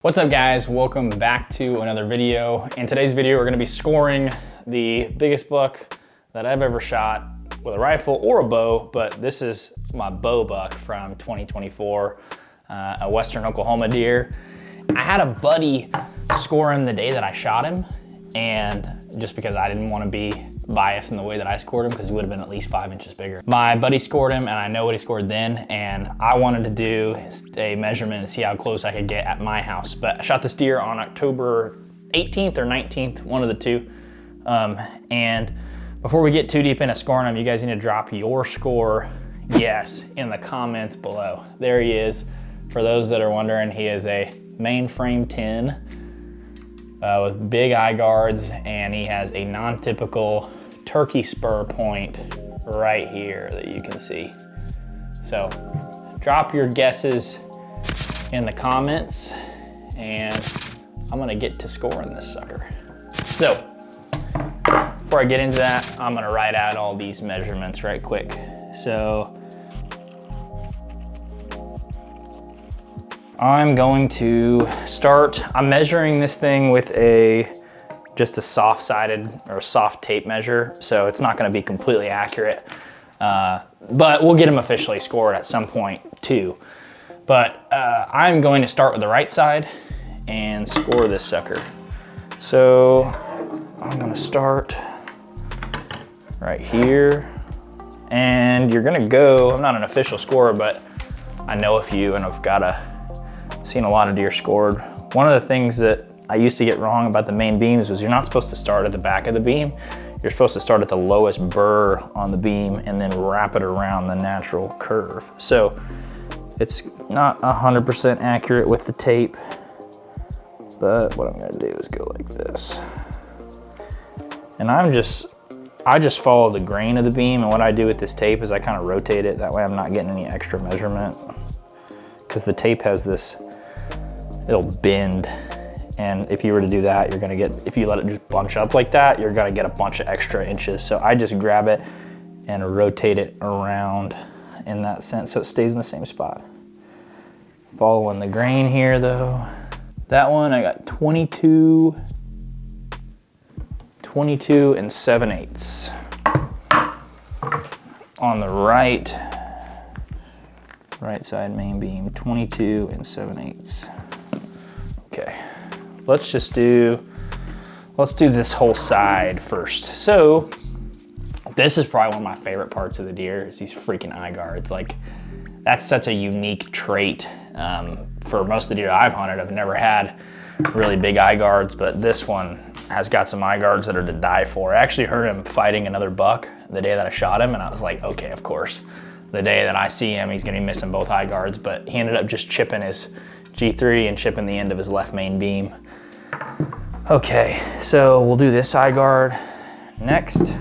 What's up guys, welcome back to another video. In today's video, we're gonna be scoring the biggest buck that I've ever shot with a rifle or a bow, but this is my bow buck from 2024, a Western Oklahoma deer. I had a buddy score him the day that I shot him, and just because I didn't wanna be biased in the way that I scored him because he would have been at least 5 inches bigger. My buddy scored him and I know what he scored then, and I wanted to do a measurement and see how close I could get at my house. But I shot this deer on October 18th or 19th, one of the two. And before we get too deep into scoring him, you guys need to drop your score, yes, in the comments below. There he is. For those that are wondering, he is a mainframe 10 with big eye guards, and he has a non-typical turkey spur point right here that you can see. So drop your guesses in the comments and I'm gonna get to scoring this sucker. So before I get into that, I'm gonna write out all these measurements right quick. So I'm going to start, I'm measuring this thing with just a soft-sided or a soft tape measure, so it's not gonna be completely accurate, but we'll get them officially scored at some point too. But I'm going to start with the right side and score this sucker. So I'm gonna start right here, and you're gonna go, I'm not an official scorer, but I know a few and seen a lot of deer scored. One of the things that I used to get wrong about the main beams was you're not supposed to start at the back of the beam. You're supposed to start at the lowest burr on the beam and then wrap it around the natural curve. So it's not 100% accurate with the tape, but what I'm gonna do is go like this. And I just follow the grain of the beam, and what I do with this tape is I kind of rotate it. That way I'm not getting any extra measurement, because the tape has this, it'll bend. And if you were to do that, you're gonna get, if you let it just bunch up like that, you're gonna get a bunch of extra inches. So I just grab it and rotate it around in that sense so it stays in the same spot. Following the grain here though. That one I got 22 and 7/8. On the right side main beam, 22 and 7/8. Okay. Let's do this whole side first. So this is probably one of my favorite parts of the deer is these freaking eye guards. Like, that's such a unique trait. For most of the deer I've hunted, I've never had really big eye guards, but this one has got some eye guards that are to die for. I actually heard him fighting another buck the day that I shot him, and I was like, okay, of course. The day that I see him, he's gonna be missing both eye guards, but he ended up just chipping his G3 and chipping the end of his left main beam. Okay, so we'll do this eye guard next.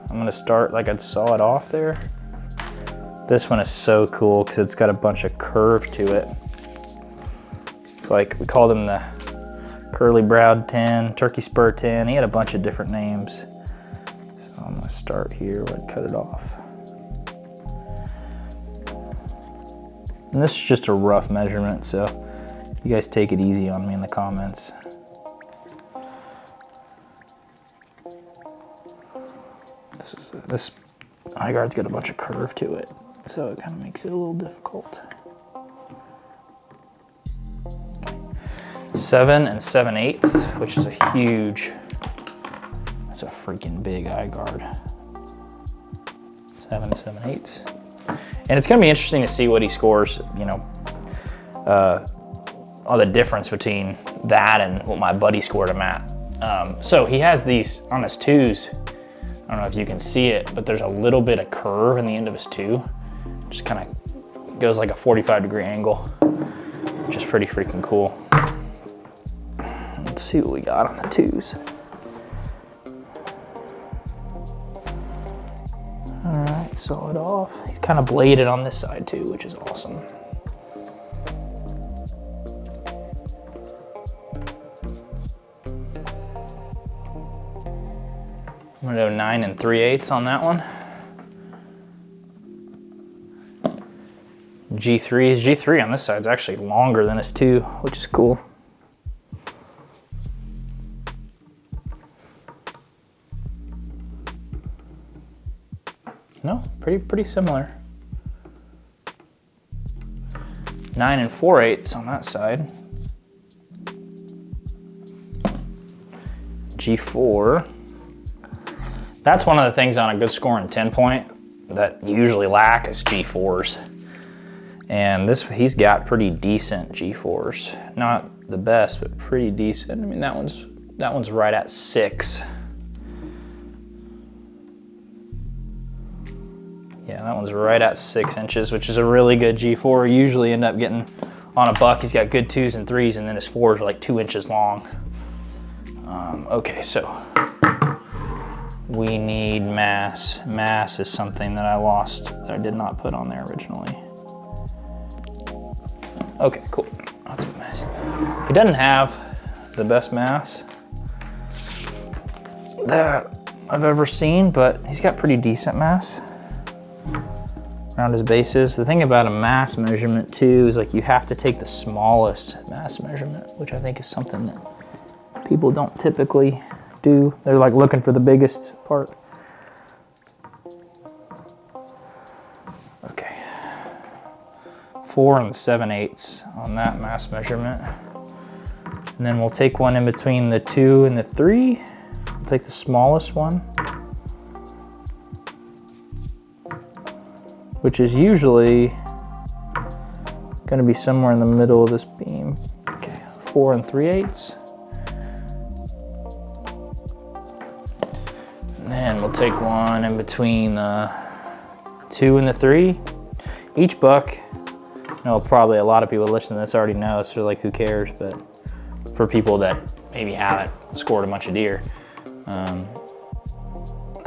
I'm gonna start like I'd saw it off there. This one is so cool because it's got a bunch of curve to it. It's like, we called him the curly browed 10, turkey spur 10. He had a bunch of different names. So I'm gonna start here where I'd cut it off. And this is just a rough measurement, so you guys take it easy on me in the comments. This eye guard's got a bunch of curve to it, so it kind of makes it a little difficult. 7 and 7/8, which is a huge, that's a freaking big eye guard. 7 and 7/8. And it's gonna be interesting to see what he scores, you know, all the difference between that and what my buddy scored him at. So he has these on his twos. I don't know if you can see it, but there's a little bit of curve in the end of his two. Just kind of goes like a 45-degree angle, which is pretty freaking cool. Let's see what we got on the twos. All right, saw it off. He's kind of bladed on this side too, which is awesome. I'm gonna go 9 and 3/8 on that one. G3 on this side is actually longer than his 2, which is cool. No, pretty similar. 9 4/8 on that side. G4. That's one of the things on a good scoring 10-point that you usually lack is G4s. And he's got pretty decent G4s. Not the best, but pretty decent. I mean, that one's right at 6. Yeah, that one's right at 6 inches, which is a really good G4. You usually end up getting on a buck, he's got good 2s and 3s, and then his 4s are like 2 inches long. Okay, so we need mass. Mass is something that I lost, that I did not put on there originally. Okay, cool. That's a mass. He doesn't have the best mass that I've ever seen, but he's got pretty decent mass around his bases. The thing about a mass measurement too is like you have to take the smallest mass measurement, which I think is something that people don't typically do. They're like looking for the biggest part. Okay. 4 7/8 on that mass measurement. And then we'll take one in between the 2 and the 3. We'll take the smallest one, which is usually going to be somewhere in the middle of this beam. Okay, 4 3/8. And then we'll take one in between the 2 and the 3. Each buck, probably a lot of people listening to this already know, so like who cares, but for people that maybe haven't scored a bunch of deer, that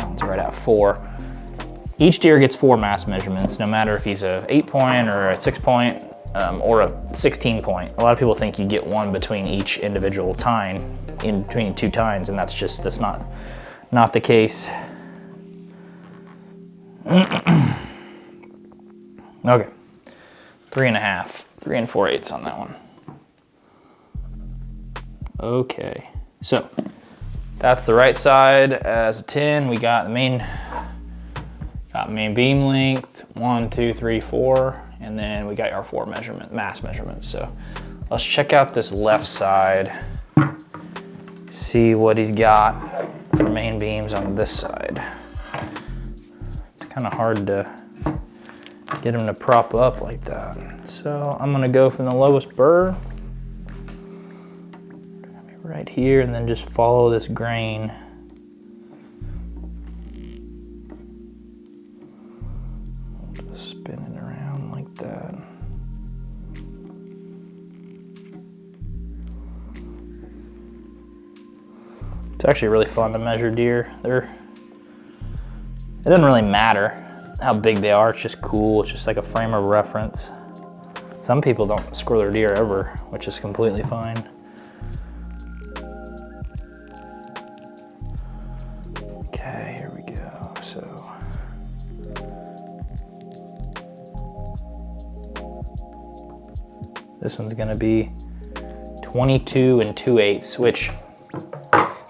one's right at 4. Each deer gets 4 mass measurements, no matter if he's a 8-point or a 6-point or a 16-point. A lot of people think you get one between each individual tine, in between 2 tines, and that's not the case. Okay, 3.5, 3 4/8 on that one. Okay, so that's the right side as a 10. We got the main beam length, 1, 2, 3, 4, and then we got our 4 mass measurements. So let's check out this left side, see what he's got for main beams on this side. It's kind of hard to get him to prop up like that. So I'm gonna go from the lowest burr right here and then just follow this grain. Just spin it around like that. It's actually really fun to measure deer. It doesn't really matter how big they are, it's just cool. It's just like a frame of reference. Some people don't score their deer ever, which is completely fine. Okay, here we go. So this one's gonna be 22 2/8, which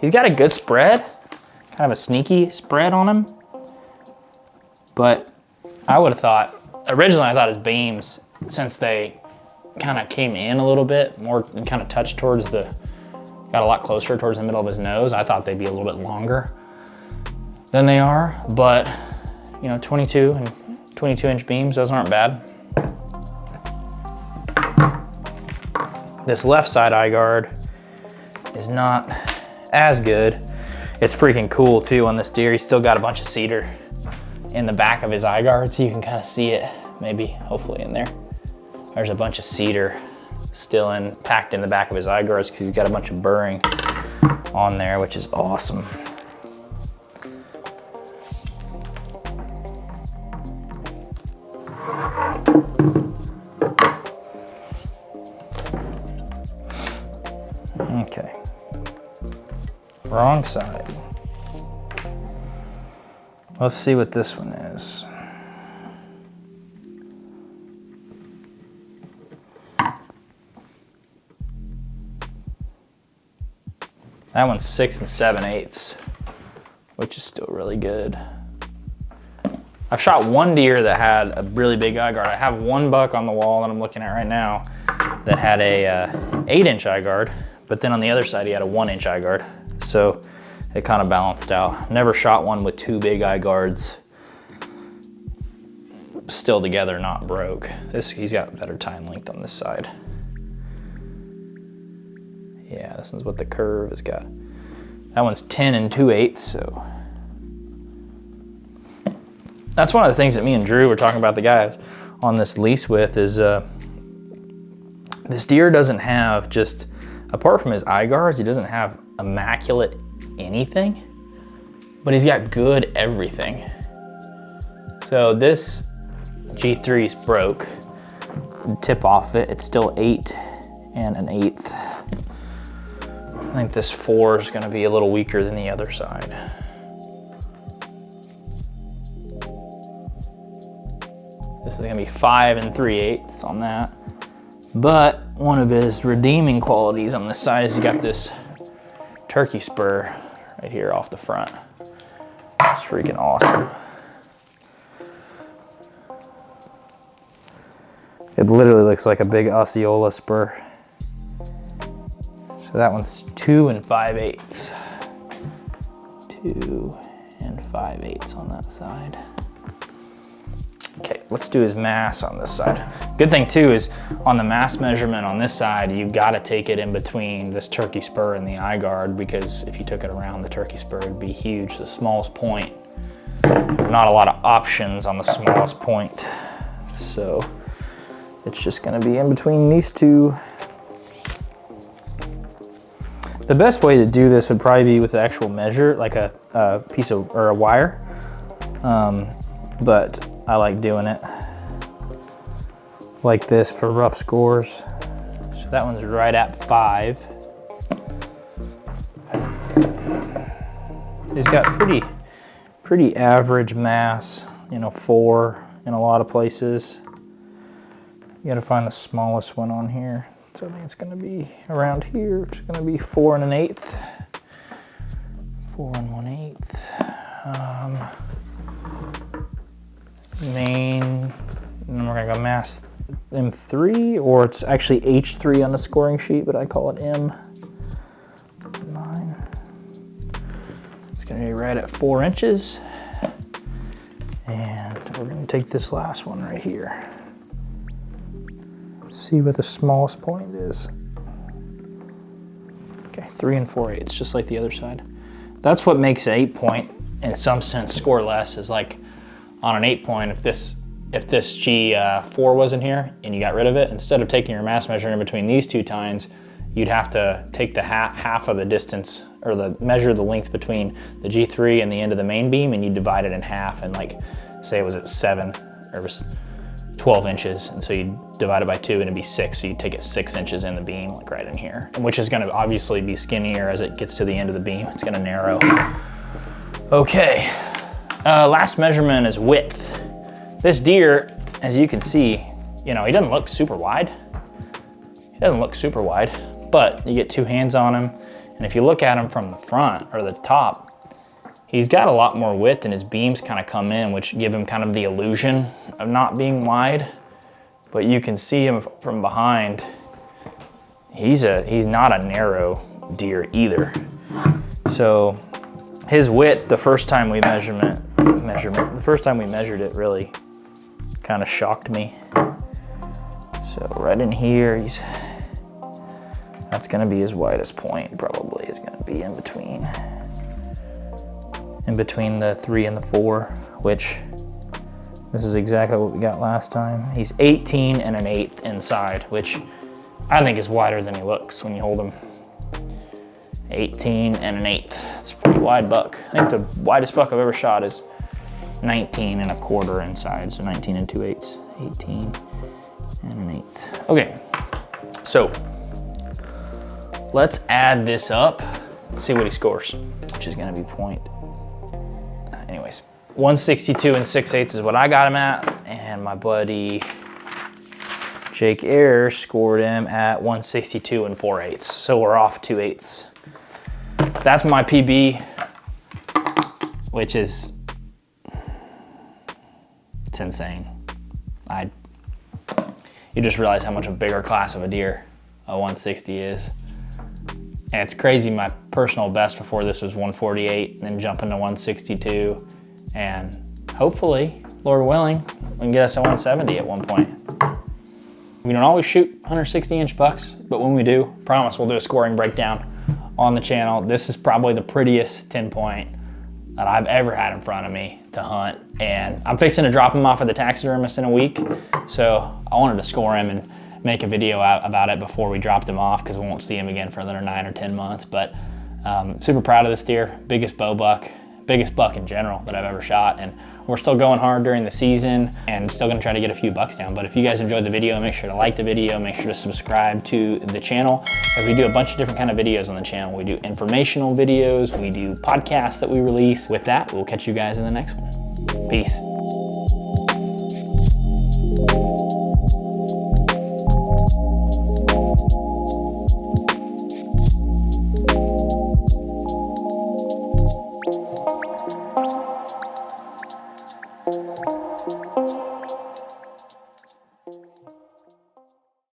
he's got a good spread, kind of a sneaky spread on him. But I would have thought, originally I thought his beams, since they kind of came in a little bit more and kind of touched towards got a lot closer towards the middle of his nose, I thought they'd be a little bit longer than they are. But 22 and 22-inch beams, those aren't bad. This left side eye guard is not as good. It's freaking cool too on this deer. He's still got a bunch of cedar in the back of his eye guard, so you can kind of see it, maybe, hopefully in there. There's a bunch of cedar still packed in the back of his eye guards because he's got a bunch of burring on there, which is awesome. Okay, wrong side. Let's see what this one is. That one's 6 7/8, which is still really good. I've shot one deer that had a really big eye guard. I have one buck on the wall that I'm looking at right now that had a 8-inch eye guard, but then on the other side he had a 1-inch eye guard. So it kind of balanced out. Never shot one with 2 big eye guards still together, not broke. He's got better time length on this side. Yeah, this one's what the curve has got. That one's 10 2/8, so. That's one of the things that me and Drew were talking about, the guy on this lease with, is this deer doesn't have just, apart from his eye guards, he doesn't have immaculate anything, but he's got good everything. So this G3's broke. Tip off it, it's still 8 1/8. I think this 4 is gonna be a little weaker than the other side. This is gonna be 5 3/8 on that. But one of his redeeming qualities on this side is he got this turkey spur right here off the front. It's freaking awesome. It literally looks like a big Osceola spur. So that one's 2 5/8. 2 5/8 on that side. Okay, let's do his mass on this side. Good thing too is on the mass measurement on this side, you've got to take it in between this turkey spur and the eye guard, because if you took it around the turkey spur, it'd be huge, the smallest point. Not a lot of options on the smallest point. So it's just gonna be in between these two. The best way to do this would probably be with the actual measure, like a piece of, or a wire. But I like doing it like this for rough scores. So that one's right at 5. He's got pretty average mass, you know, 4 in a lot of places. You gotta find the smallest one on here. So I think it's gonna be around here, which is gonna be 4 1/8. 4 1/8. Main, and we're gonna go mass M3, or it's actually H3 on the scoring sheet, but I call it M9. It's gonna be right at 4 inches. And we're gonna take this last one right here. See what the smallest point is. Okay, 3 4/8, just like the other side. That's what makes an 8-point, in some sense, score less, is like on an 8-point, if this G4 wasn't here and you got rid of it, instead of taking your mass measure in between these two tines, you'd have to take the half of the distance, or measure the length between the G3 and the end of the main beam, and you divide it in half, and like, say it was at 7, or it was 12 inches, and so you divide it by 2 and it'd be 6, so you take it 6 inches in the beam, like right in here, and which is gonna obviously be skinnier as it gets to the end of the beam. It's gonna narrow. Okay, last measurement is width. This deer, as you can see, you know, he doesn't look super wide. He doesn't look super wide, but you get 2 hands on him, and if you look at him from the front or the top, he's got a lot more width, and his beams kind of come in, which give him kind of the illusion of not being wide. But you can see him from behind. He's not a narrow deer either. So his width, the first time we measured it really kind of shocked me. So right in here, that's gonna be his widest point, probably is gonna be in between the 3 and the 4, which this is exactly what we got last time. He's 18 1/8 inside, which I think is wider than he looks when you hold him. 18 1/8. It's a pretty wide buck. I think the widest buck I've ever shot is 19 1/4 inside, so 19 2/8. 18 1/8. Okay, so let's add this up, see what he scores, which is gonna be anyways, 162 6/8 is what I got him at, and my buddy Jake Ayers scored him at 162 4/8. So we're off 2/8. That's my PB, which is It's insane. You just realize how much a bigger class of a deer a 160 is. And it's crazy, my personal best before this was 148, and then jumping to 162, and hopefully, Lord willing, we can get us a 170 at one point. We don't always shoot 160-inch bucks, but when we do, promise we'll do a scoring breakdown on the channel. This is probably the prettiest 10-point that I've ever had in front of me to hunt, and I'm fixing to drop him off at the taxidermist in a week, so I wanted to score him and make a video out about it before we dropped him off, because we won't see him again for another 9 or 10 months. But super proud of this deer, biggest bow buck, biggest buck in general that I've ever shot, and we're still going hard during the season and still gonna try to get a few bucks down. But if you guys enjoyed the video, make sure to like the video, make sure to subscribe to the channel, as we do a bunch of different kind of videos on the channel. We do informational videos, we do podcasts that we release. With that, we'll catch you guys in the next one. Peace.